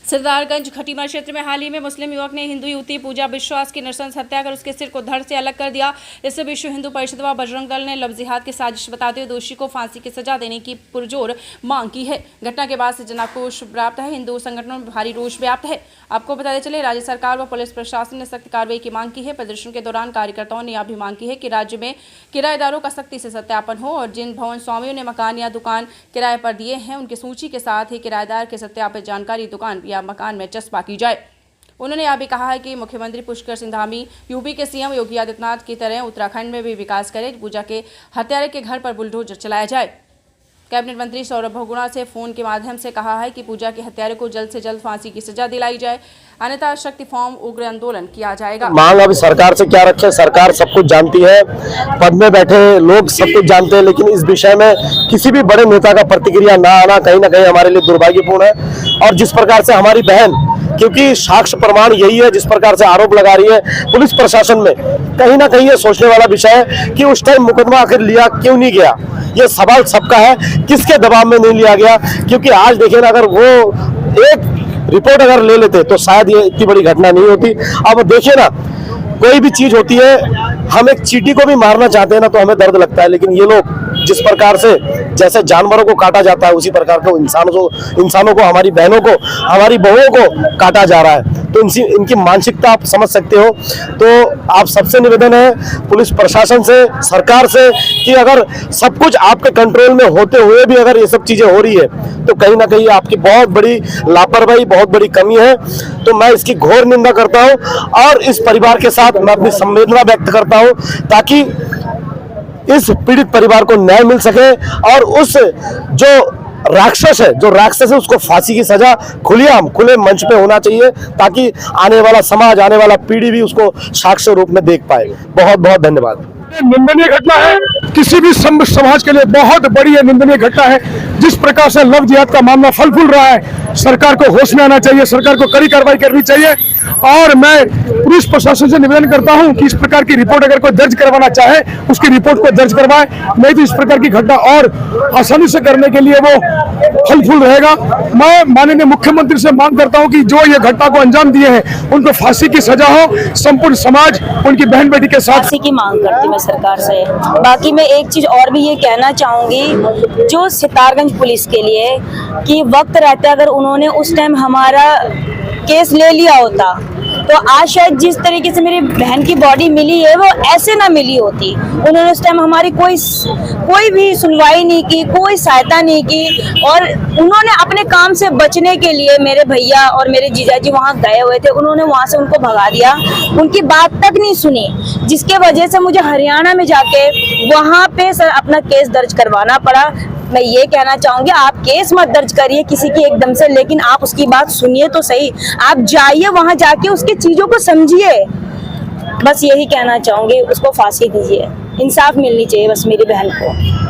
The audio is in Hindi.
सरदारगंज खटीमा क्षेत्र में हाल ही में मुस्लिम युवक ने हिंदू युवती पूजा विश्वास की नृशंस हत्या कर उसके सिर को धड़ से अलग कर दिया। इससे विश्व हिंदू परिषद व बजरंग दल ने लव जिहाद की साजिश बताते हुए दोषी को फांसी की सजा देने की पुरजोर मांग की है। घटना के बाद से जनाक्रोश व्याप्त है, हिंदू संगठनों में भारी रोष व्याप्त है। आपको बताते चले, राज्य सरकार व पुलिस प्रशासन ने सख्त कार्रवाई की मांग की है। प्रदर्शन के दौरान कार्यकर्ताओं ने यह भी मांग की है कि राज्य में किराएदारों का सख्ती से सत्यापन हो और जिन भवन स्वामियों ने मकान या दुकान किराए पर दिए हैं उनकी सूची के साथ ही किराएदार के सत्यापित जानकारी दुकान या मकान में चस्पा की जाए। उन्होंने यह भी कहा है कि मुख्यमंत्री पुष्कर सिंह धामी यूपी के सीएम योगी आदित्यनाथ की तरह उत्तराखंड में भी विकास करे। पूजा के हत्यारे के घर पर बुलडोजर चलाया जाए। कैबिनेट मंत्री सौरभ बहुगुणा से फोन के माध्यम से कहा है कि पूजा के हत्यारे को जल्द से जल्द फांसी की सजा दिलाई जाए, अन्यथा शक्ति फॉर्म उग्र आंदोलन किया जाएगा। मांग अभी सरकार से क्या रखे, सरकार सब कुछ जानती है, पद में बैठे लोग सब कुछ जानते हैं, लेकिन इस विषय में किसी भी बड़े नेता का प्रतिक्रिया ना आना कहीं ना कहीं हमारे लिए दुर्भाग्यपूर्ण है। और जिस प्रकार से हमारी बहन, क्योंकि साक्ष्य प्रमाण यही है, जिस प्रकार से आरोप लगा रही है पुलिस प्रशासन में, कहीं ना कहीं ये सोचने वाला विषय है कि उस टाइम मुकदमा आखिर लिया क्यों नहीं गया। ये सवाल सबका है, किसके दबाव में नहीं लिया गया। क्योंकि आज देखिए ना, अगर वो एक रिपोर्ट अगर ले लेते तो शायद ये इतनी बड़ी घटना नहीं होती। अब देखिए ना, कोई भी चीज होती है, हम एक चींटी को भी मारना चाहते हैं ना तो हमें दर्द लगता है, लेकिन ये लोग जिस प्रकार से जैसे जानवरों को काटा जाता है उसी प्रकार को इंसानों को, हमारी बहनों को, हमारी बहुओं को काटा जा रहा है। तो इनकी मानसिकता आप समझ सकते हो। तो आप सबसे निवेदन है पुलिस प्रशासन से, सरकार से, कि अगर सब कुछ आपके कंट्रोल में होते हुए भी अगर ये सब चीजें हो रही है तो कहीं ना कहीं आपकी बहुत बड़ी लापरवाही, बहुत बड़ी कमी है। तो मैं इसकी घोर निंदा करता हूं और इस परिवार के साथ मैं अपनी संवेदना व्यक्त करता हूं ताकि इस पीड़ित परिवार को न्याय मिल सके और उस जो राक्षस है उसको फांसी की सजा खुले मंच पे होना चाहिए, ताकि आने वाला समाज, आने वाला पीढ़ी भी उसको साक्ष्य रूप में देख पाए। बहुत बहुत धन्यवाद। निंदनीय घटना है, किसी भी समाज के लिए बहुत बड़ी निंदनीय घटना है। जिस प्रकार से लव जिहाद का मामला फल फूल रहा है, सरकार को होश में आना चाहिए, सरकार को कड़ी कार्रवाई करनी चाहिए। और मैं पुलिस प्रशासन से निवेदन करता हूं कि इस प्रकार की रिपोर्ट अगर कोई दर्ज करवाना चाहे उसकी रिपोर्ट को दर्ज करवाए, नहीं तो इस प्रकार की घटना और आसानी से करने के लिए वो फल फूल रहेगा। मैं माननीय मुख्यमंत्री से मांग करता हूं कि जो ये घटना को अंजाम दिए हैं उनको फांसी की सजा हो, संपूर्ण समाज उनकी बहन बेटी के साथ फांसी की मांग करती मैं सरकार से। बाकी मैं एक चीज और भी ये कहना चाहूंगी जो सितारगंज पुलिस के लिए, कि वक्त रहते अगर उन्होंने उस टाइम हमारा केस ले लिया होता तो आज शायद जिस तरीके से मेरी बहन की बॉडी मिली है वो ऐसे ना मिली होती। उन्होंने उस टाइम हमारी कोई भी सुनवाई नहीं की, कोई सहायता नहीं की, और उन्होंने अपने काम से बचने के लिए, मेरे भैया और मेरे जीजाजी वहाँ गए हुए थे, उन्होंने वहाँ से उनको भगा दिया, उनकी बात तक नहीं सुनी, जिसके वजह से मुझे हरियाणा में जाके वहाँ पे सर अपना केस दर्ज करवाना पड़ा। मैं ये कहना चाहूंगी, आप केस मत दर्ज करिए किसी की एकदम से, लेकिन आप उसकी बात सुनिए तो सही। आप जाइए वहां जाके उसकी चीजों को समझिए। बस यही कहना चाहूंगी, उसको फांसी दीजिए, इंसाफ मिलनी चाहिए बस मेरी बहन को।